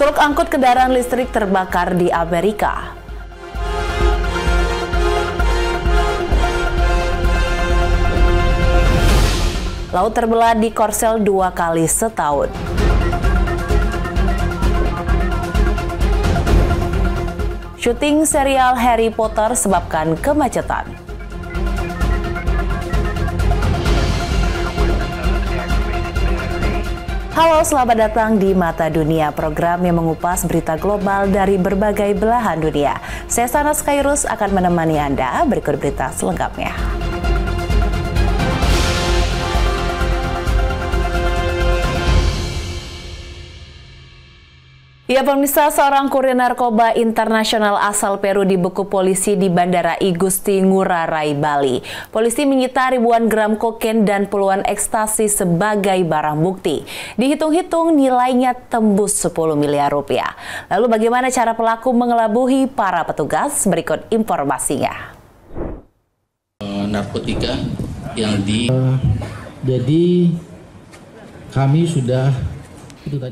Truk angkut kendaraan listrik terbakar di Amerika. Laut terbelah di Korsel 2 kali setahun. Syuting serial Harry Potter sebabkan kemacetan. Halo, selamat datang di Mata Dunia, program yang mengupas berita global dari berbagai belahan dunia. Saya Sanas Khairus akan menemani Anda, berikut berita selengkapnya. Ya pemirsa, seorang kurir narkoba internasional asal Peru dibekuk polisi di Bandara Igusti Ngurah Rai, Bali. Polisi menyita ribuan gram kokain dan puluhan ekstasi sebagai barang bukti. Dihitung-hitung nilainya tembus 10 miliar rupiah. Lalu bagaimana cara pelaku mengelabuhi para petugas? Berikut informasinya. Narkotika yang jadi kami sudah.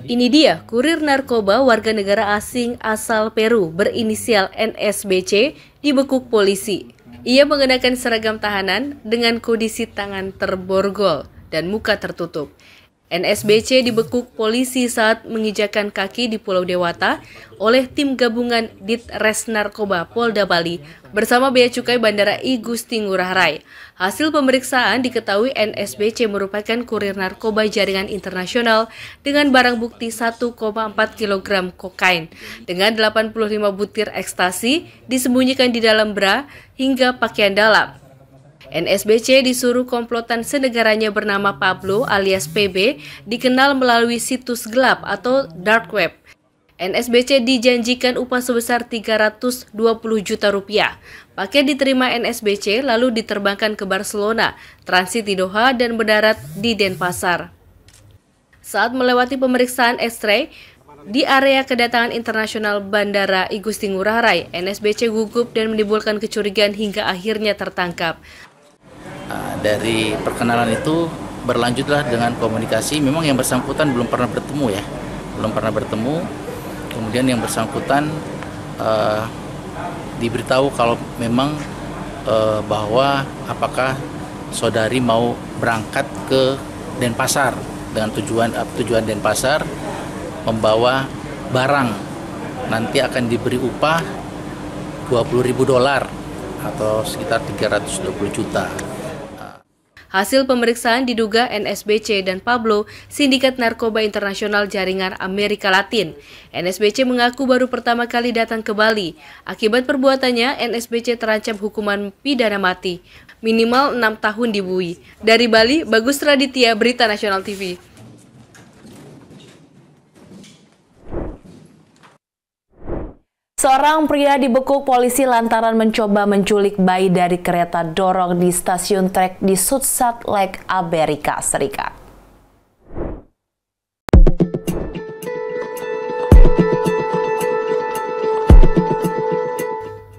Ini dia kurir narkoba warga negara asing asal Peru berinisial NSBC dibekuk polisi. Ia mengenakan seragam tahanan dengan kondisi tangan terborgol dan muka tertutup. NSBC dibekuk polisi saat menginjakan kaki di Pulau Dewata oleh tim gabungan Ditres Narkoba Polda Bali bersama Bea Cukai Bandara Igusti Ngurah Rai. Hasil pemeriksaan diketahui NSBC merupakan kurir narkoba jaringan internasional dengan barang bukti 1,4 kg kokain dengan 85 butir ekstasi disembunyikan di dalam bra hingga pakaian dalam. NSBC disuruh komplotan senegaranya bernama Pablo alias PB, dikenal melalui situs gelap atau dark web. NSBC dijanjikan upah sebesar 320 juta rupiah. Paket diterima NSBC lalu diterbangkan ke Barcelona, transit di Doha dan mendarat di Denpasar. Saat melewati pemeriksaan X-ray di area kedatangan internasional Bandara Igusti Ngurah Rai, NSBC gugup dan menimbulkan kecurigaan hingga akhirnya tertangkap. Dari perkenalan itu berlanjutlah dengan komunikasi. Memang yang bersangkutan belum pernah bertemu ya, Kemudian yang bersangkutan diberitahu kalau memang bahwa apakah saudari mau berangkat ke Denpasar dengan tujuan Denpasar membawa barang, nanti akan diberi upah $20.000 atau sekitar 320 juta. Hasil pemeriksaan diduga NSBC dan Pablo sindikat narkoba internasional jaringan Amerika Latin. NSBC mengaku baru pertama kali datang ke Bali. Akibat perbuatannya, NSBC terancam hukuman pidana mati, minimal 6 tahun dibui. Dari Bali, Bagus Raditya, Berita Nasional TV. Seorang pria dibekuk polisi lantaran mencoba menculik bayi dari kereta dorong di stasiun trek di South Salt Lake, Amerika Serikat.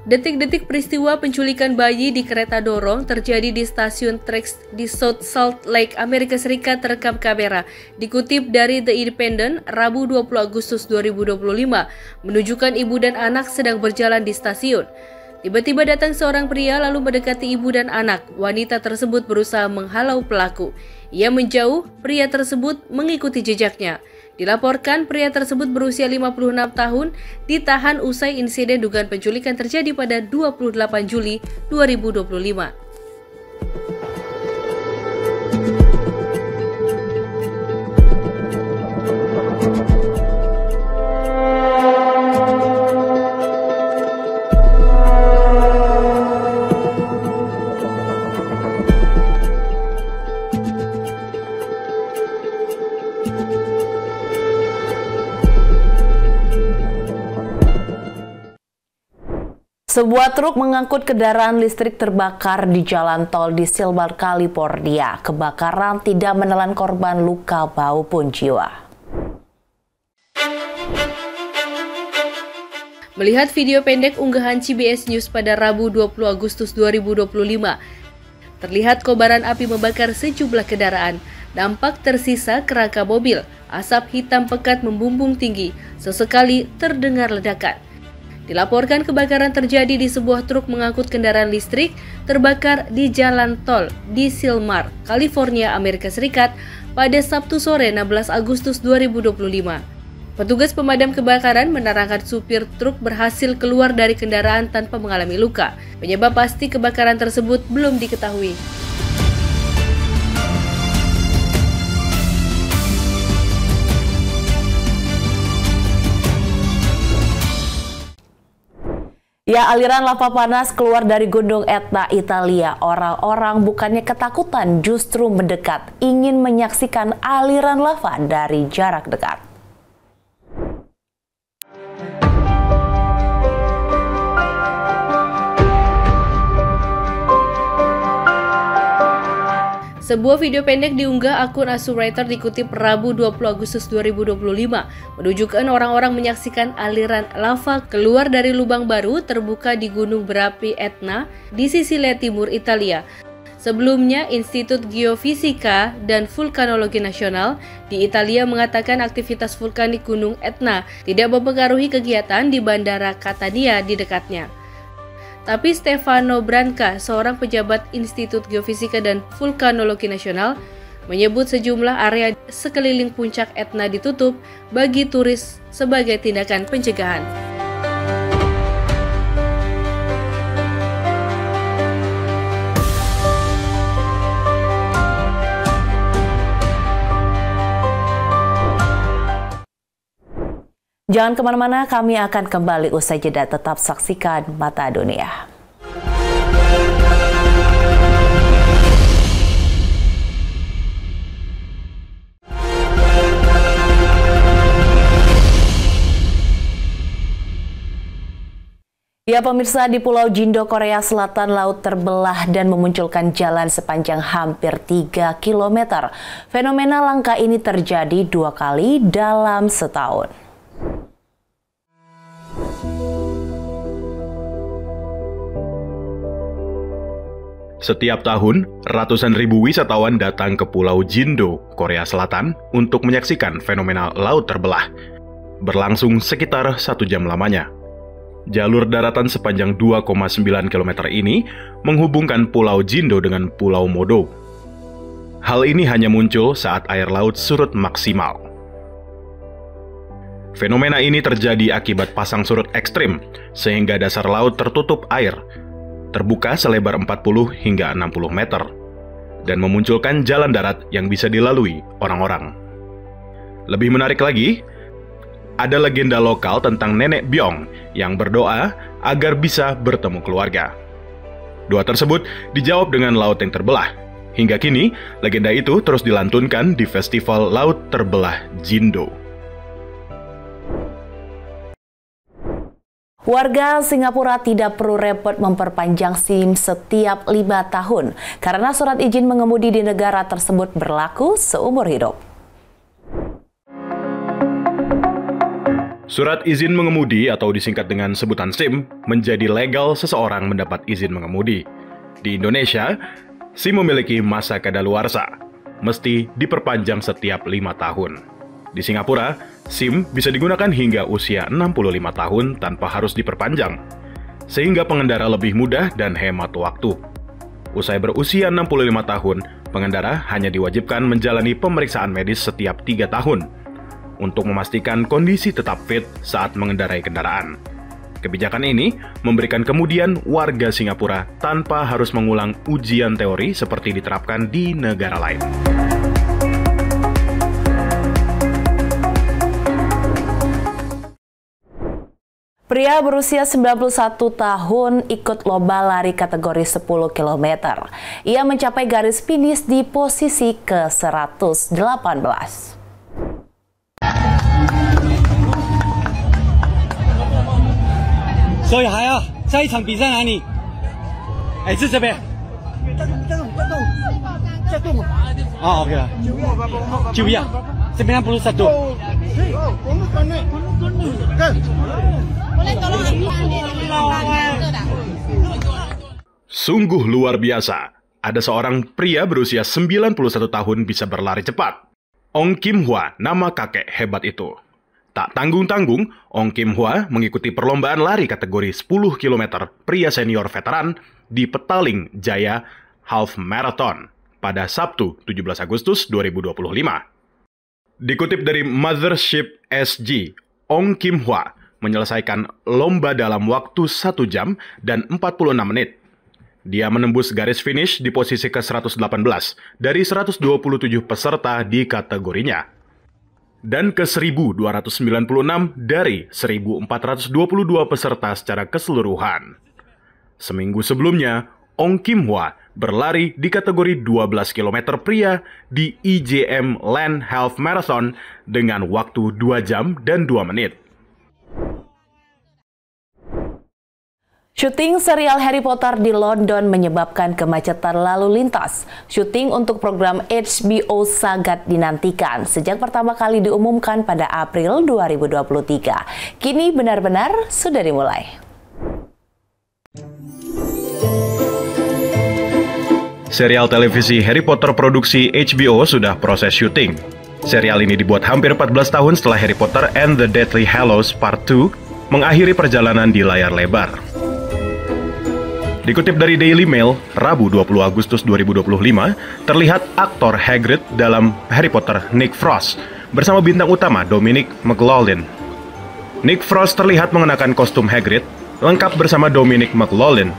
Detik-detik peristiwa penculikan bayi di kereta dorong terjadi di stasiun trek di South Salt Lake, Amerika Serikat terekam kamera. Dikutip dari The Independent, Rabu 20 Agustus 2025, menunjukkan ibu dan anak sedang berjalan di stasiun. Tiba-tiba datang seorang pria lalu mendekati ibu dan anak. Wanita tersebut berusaha menghalau pelaku. Ia menjauh, pria tersebut mengikuti jejaknya. Dilaporkan pria tersebut berusia 56 tahun ditahan usai insiden dugaan penculikan terjadi pada 28 Juli 2025. Sebuah truk mengangkut kendaraan listrik terbakar di jalan tol di Silver, California. Kebakaran tidak menelan korban luka maupun jiwa. Melihat video pendek unggahan CBS News pada Rabu 20 Agustus 2025, terlihat kobaran api membakar sejumlah kendaraan. Nampak tersisa kerangka mobil, asap hitam pekat membumbung tinggi, sesekali terdengar ledakan. Dilaporkan kebakaran terjadi di sebuah truk mengangkut kendaraan listrik terbakar di jalan tol di Silmar, California, Amerika Serikat pada Sabtu sore 16 Agustus 2025. Petugas pemadam kebakaran menerangkan supir truk berhasil keluar dari kendaraan tanpa mengalami luka. Penyebab pasti kebakaran tersebut belum diketahui. Ya, aliran lava panas keluar dari Gunung Etna, Italia. Orang-orang bukannya ketakutan, justru mendekat, ingin menyaksikan aliran lava dari jarak dekat. Sebuah video pendek diunggah akun Asurator dikutip Rabu 20 Agustus 2025 menunjukkan orang-orang menyaksikan aliran lava keluar dari lubang baru terbuka di gunung berapi Etna di Sisilia Timur, Italia. Sebelumnya, Institut Geofisika dan Vulkanologi Nasional di Italia mengatakan aktivitas vulkanik Gunung Etna tidak mempengaruhi kegiatan di Bandara Catania di dekatnya. Tapi Stefano Branca, seorang pejabat Institut Geofisika dan Vulkanologi Nasional, menyebut sejumlah area sekeliling puncak Etna ditutup bagi turis sebagai tindakan pencegahan. Jangan kemana-mana, kami akan kembali usai jeda. Tetap saksikan Mata Dunia. Ya pemirsa, di Pulau Jindo, Korea Selatan, laut terbelah dan memunculkan jalan sepanjang hampir 3 km. Fenomena langka ini terjadi 2 kali dalam setahun. Setiap tahun, ratusan ribu wisatawan datang ke Pulau Jindo, Korea Selatan untuk menyaksikan fenomena laut terbelah. Berlangsung sekitar 1 jam lamanya. Jalur daratan sepanjang 2,9 km ini menghubungkan Pulau Jindo dengan Pulau Modo. Hal ini hanya muncul saat air laut surut maksimal. Fenomena ini terjadi akibat pasang surut ekstrim, sehingga dasar laut tertutup air, terbuka selebar 40 hingga 60 meter, dan memunculkan jalan darat yang bisa dilalui orang-orang. Lebih menarik lagi, ada legenda lokal tentang Nenek Byong yang berdoa agar bisa bertemu keluarga. Doa tersebut dijawab dengan laut yang terbelah. Hingga kini, legenda itu terus dilantunkan di Festival Laut Terbelah Jindo. Warga Singapura tidak perlu repot memperpanjang SIM setiap 5 tahun karena surat izin mengemudi di negara tersebut berlaku seumur hidup. Surat izin mengemudi atau disingkat dengan sebutan SIM menjadi legal seseorang mendapat izin mengemudi. Di Indonesia, SIM memiliki masa kadaluarsa, mesti diperpanjang setiap 5 tahun. Di Singapura, SIM bisa digunakan hingga usia 65 tahun tanpa harus diperpanjang, sehingga pengendara lebih mudah dan hemat waktu. Usai berusia 65 tahun, pengendara hanya diwajibkan menjalani pemeriksaan medis setiap 3 tahun untuk memastikan kondisi tetap fit saat mengendarai kendaraan. Kebijakan ini memberikan kemudian warga Singapura tanpa harus mengulang ujian teori seperti diterapkan di negara lain. Pria berusia 91 tahun ikut lomba lari kategori 10 km. Ia mencapai garis finish di posisi ke-118. 所以还要下一场比赛哪里？哎，是这边。再动。啊 ，OK 了。就一样，这边不是1 Sungguh luar biasa. ada seorang pria berusia 91 tahun bisa berlari cepat. Ong Kim Hwa, nama kakek hebat itu. Tak tanggung-tanggung, Ong Kim Hwa mengikuti perlombaan lari kategori 10 km pria senior veteran di Petaling Jaya Half Marathon pada Sabtu 17 Agustus 2025. Dikutip dari Mothership SG, Ong Kim Hwa menyelesaikan lomba dalam waktu 1 jam dan 46 menit. Dia menembus garis finish di posisi ke-118 dari 127 peserta di kategorinya. Dan ke-1296 dari 1422 peserta secara keseluruhan. Seminggu sebelumnya, Ong Kim Hwa berlari di kategori 12 km pria di IJM Land Half Marathon dengan waktu 2 jam dan 2 menit. Syuting serial Harry Potter di London menyebabkan kemacetan lalu lintas. Syuting untuk program HBO sangat dinantikan sejak pertama kali diumumkan pada April 2023. Kini benar-benar sudah dimulai. Serial televisi Harry Potter produksi HBO sudah proses syuting. Serial ini dibuat hampir 14 tahun setelah Harry Potter and the Deathly Hallows Part 2 mengakhiri perjalanan di layar lebar. Dikutip dari Daily Mail, Rabu 20 Agustus 2025, terlihat aktor Hagrid dalam Harry Potter Nick Frost bersama bintang utama Dominic McLaughlin. Nick Frost terlihat mengenakan kostum Hagrid, lengkap bersama Dominic McLaughlin.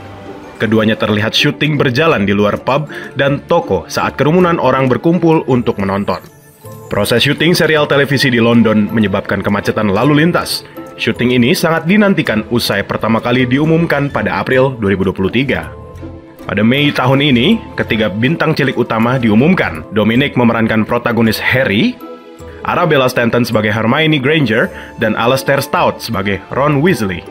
Keduanya terlihat syuting berjalan di luar pub dan toko saat kerumunan orang berkumpul untuk menonton. Proses syuting serial televisi di London menyebabkan kemacetan lalu lintas. Syuting ini sangat dinantikan usai pertama kali diumumkan pada April 2023. Pada Mei tahun ini, ketiga bintang cilik utama diumumkan. Dominic memerankan protagonis Harry, Arabella Stanton sebagai Hermione Granger, dan Alastair Stout sebagai Ron Weasley.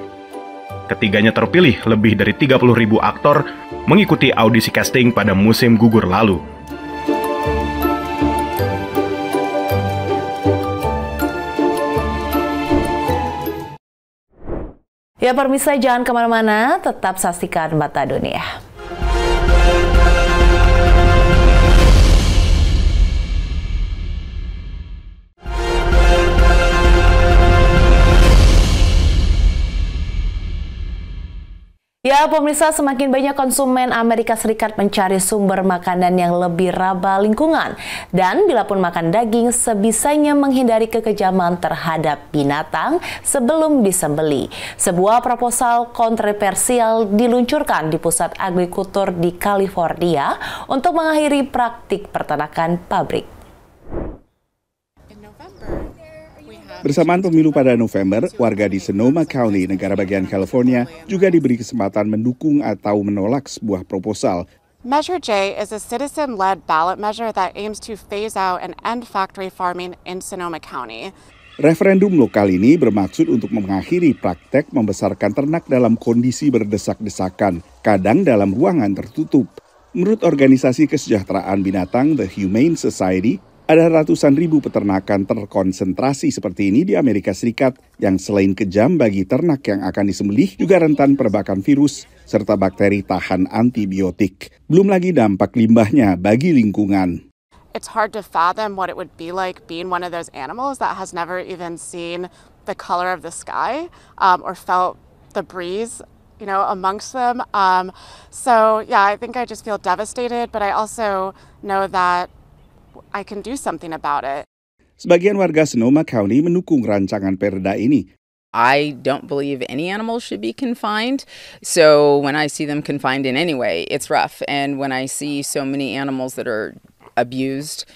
Ketiganya terpilih lebih dari 30.000 aktor mengikuti audisi casting pada musim gugur lalu. Ya pemirsa, jangan kemana-mana, tetap saksikan Mata Dunia. Ya pemirsa, semakin banyak konsumen Amerika Serikat mencari sumber makanan yang lebih ramah lingkungan. Dan bila pun makan daging, sebisanya menghindari kekejaman terhadap binatang sebelum disembeli. Sebuah proposal kontroversial diluncurkan di pusat agrikultur di California untuk mengakhiri praktik peternakan pabrik. Bersamaan pemilu pada November, warga di Sonoma County, negara bagian California, juga diberi kesempatan mendukung atau menolak sebuah proposal. Measure J is a citizen-led ballot measure that aims to phase out and end factory farming in Sonoma County. Referendum lokal ini bermaksud untuk mengakhiri praktek membesarkan ternak dalam kondisi berdesak-desakan, kadang dalam ruangan tertutup. Menurut organisasi kesejahteraan binatang The Humane Society, ada ratusan ribu peternakan terkonsentrasi seperti ini di Amerika Serikat yang selain kejam bagi ternak yang akan disembelih juga rentan perbakan virus serta bakteri tahan antibiotik. Belum lagi dampak limbahnya bagi lingkungan. It's hard to fathom what it would be like being one of those animals that has never even seen the color of the sky or felt the breeze, amongst them. So yeah, I think I just feel devastated, but I also know that I can do something about it. Sebagian warga Sonoma County mendukung rancangan perda ini. I don't believe any animals should be confined. So when I see them confined in any way, it's rough. And when I see so many animals that are abused,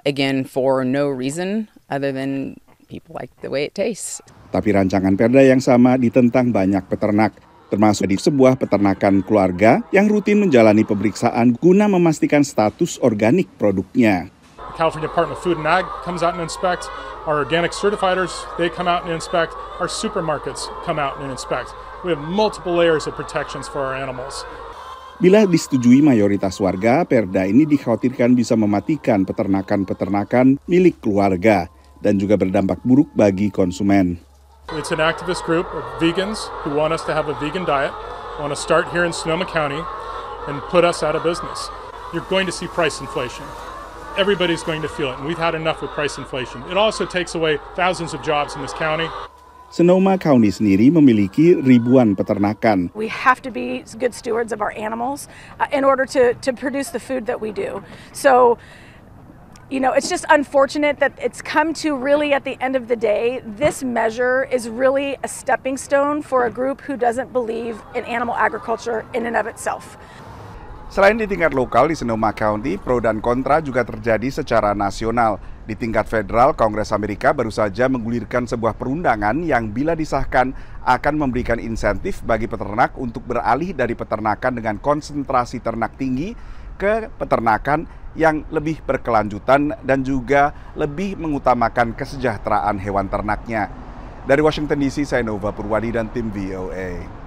again, for no reason other than people like the way it tastes. Tapi rancangan perda yang sama ditentang banyak peternak, termasuk di sebuah peternakan keluarga yang rutin menjalani pemeriksaan guna memastikan status organik produknya. The California Department of Food and Ag comes out and inspects. Our organic certifiers, they come out and inspect. Our supermarkets come out and inspect. We have multiple layers of protections for our animals. Bila disetujui mayoritas warga, perda ini dikhawatirkan bisa mematikan peternakan-peternakan milik keluarga dan juga berdampak buruk bagi konsumen. It's an activist group of vegans who want us to have a vegan diet, want to start here in Sonoma County, and put us out of business. You're going to see price inflation. Everybody's going to feel it, and we've had enough with price inflation. It also takes away thousands of jobs in this county. Sonoma County sendiri memiliki ribuan peternakan. We have to be good stewards of our animals in order to produce the food that we do. So, you know, it's just unfortunate that it's come to really at the end of the day, this measure is really a stepping stone for a group who doesn't believe in animal agriculture in and of itself. Selain di tingkat lokal di Sonoma County, pro dan kontra juga terjadi secara nasional. Di tingkat federal, Kongres Amerika baru saja menggulirkan sebuah perundangan yang bila disahkan akan memberikan insentif bagi peternak untuk beralih dari peternakan dengan konsentrasi ternak tinggi ke peternakan yang lebih berkelanjutan dan juga lebih mengutamakan kesejahteraan hewan ternaknya. Dari Washington DC, saya Nova Purwadi dan tim VOA.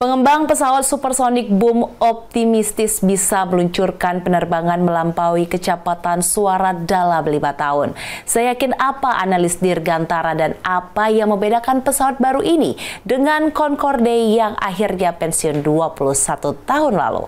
Pengembang pesawat supersonik Boom optimistis bisa meluncurkan penerbangan melampaui kecepatan suara dalam 5 tahun. Saya yakin apa analis Dirgantara dan apa yang membedakan pesawat baru ini dengan Concorde yang akhirnya pensiun 21 tahun lalu.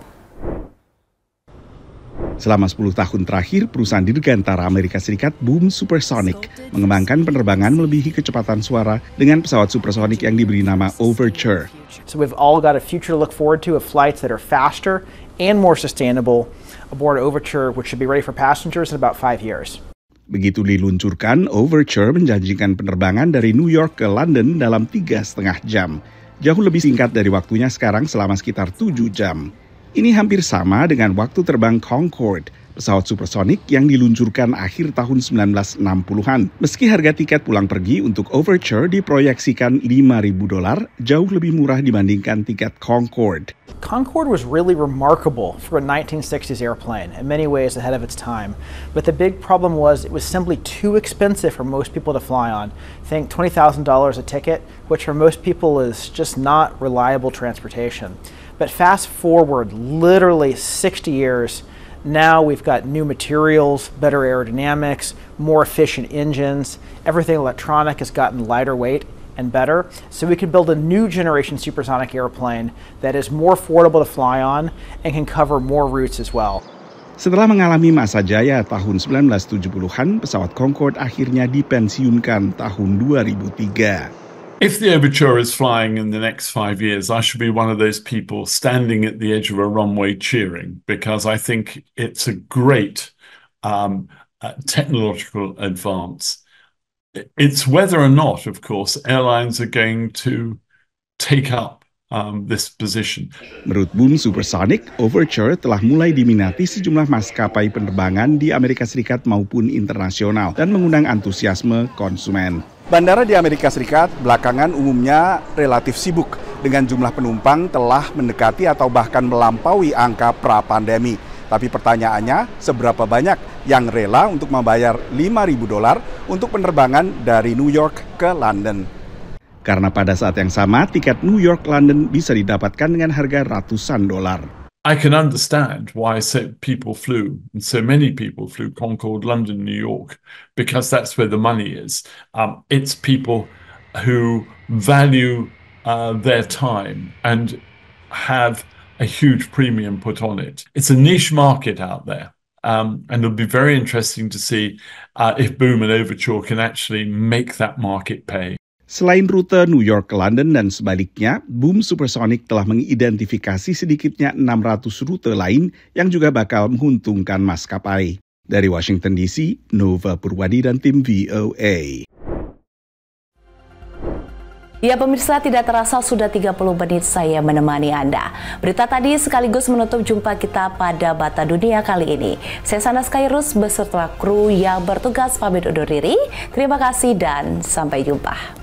Selama 10 tahun terakhir, perusahaan Dirgantara Amerika Serikat Boom Supersonic mengembangkan penerbangan melebihi kecepatan suara dengan pesawat supersonik yang diberi nama Overture. So we've all got a future to look forward to of flights that are faster and more sustainable aboard Overture, which should be ready for passengers in about 5 years. Begitu diluncurkan, Overture menjanjikan penerbangan dari New York ke London dalam 3,5 jam. Jauh lebih singkat dari waktunya sekarang selama sekitar 7 jam. Ini hampir sama dengan waktu terbang Concorde, pesawat supersonik yang diluncurkan akhir tahun 1960-an. Meski harga tiket pulang pergi untuk Overture diproyeksikan $5.000, jauh lebih murah dibandingkan tiket Concorde. Concorde was really remarkable for a 1960s airplane, in many ways ahead of its time. But the big problem was it was simply too expensive for most people to fly on. Think $20,000 a ticket, which for most people is just not reliable transportation. But fast forward literally 60 years, now we've got new materials, better aerodynamics, more efficient engines, everything electronic has gotten lighter weight and better, so we can build a new generation supersonic airplane that is more affordable to fly on and can cover more routes as well. Setelah mengalami masa jaya tahun 1970-an, pesawat Concorde akhirnya dipensiunkan tahun 2003. If the Overture is flying in the next 5 years, I should be one of those people standing at the edge of a runway cheering, because I think it's a great technological advance. It's whether or not, of course, airlines are going to take up this position. Menurut Boom Supersonic, Overture telah mulai diminati sejumlah maskapai penerbangan di Amerika Serikat maupun internasional dan mengundang antusiasme konsumen. Bandara di Amerika Serikat belakangan umumnya relatif sibuk dengan jumlah penumpang telah mendekati atau bahkan melampaui angka pra-pandemi. Tapi pertanyaannya, seberapa banyak yang rela untuk membayar $5.000 untuk penerbangan dari New York ke London? Karena pada saat yang sama, tiket New York-London bisa didapatkan dengan harga ratusan dolar. I can understand why so many people flew Concorde, London, New York, because that's where the money is. It's people who value their time and have a huge premium put on it. It's a niche market out there. And it'll be very interesting to see if Boom and Overture can actually make that market pay. Selain rute New York ke London dan sebaliknya, Boom Supersonic telah mengidentifikasi sedikitnya 600 rute lain yang juga bakal menguntungkan maskapai. Dari Washington DC, Nova Purwadi dan tim VOA. Ya pemirsa, tidak terasa sudah 30 menit saya menemani Anda. Berita tadi sekaligus menutup jumpa kita pada Bata Dunia kali ini. Saya Sanas Kairus beserta kru yang bertugas pamit undur diri. Terima kasih dan sampai jumpa.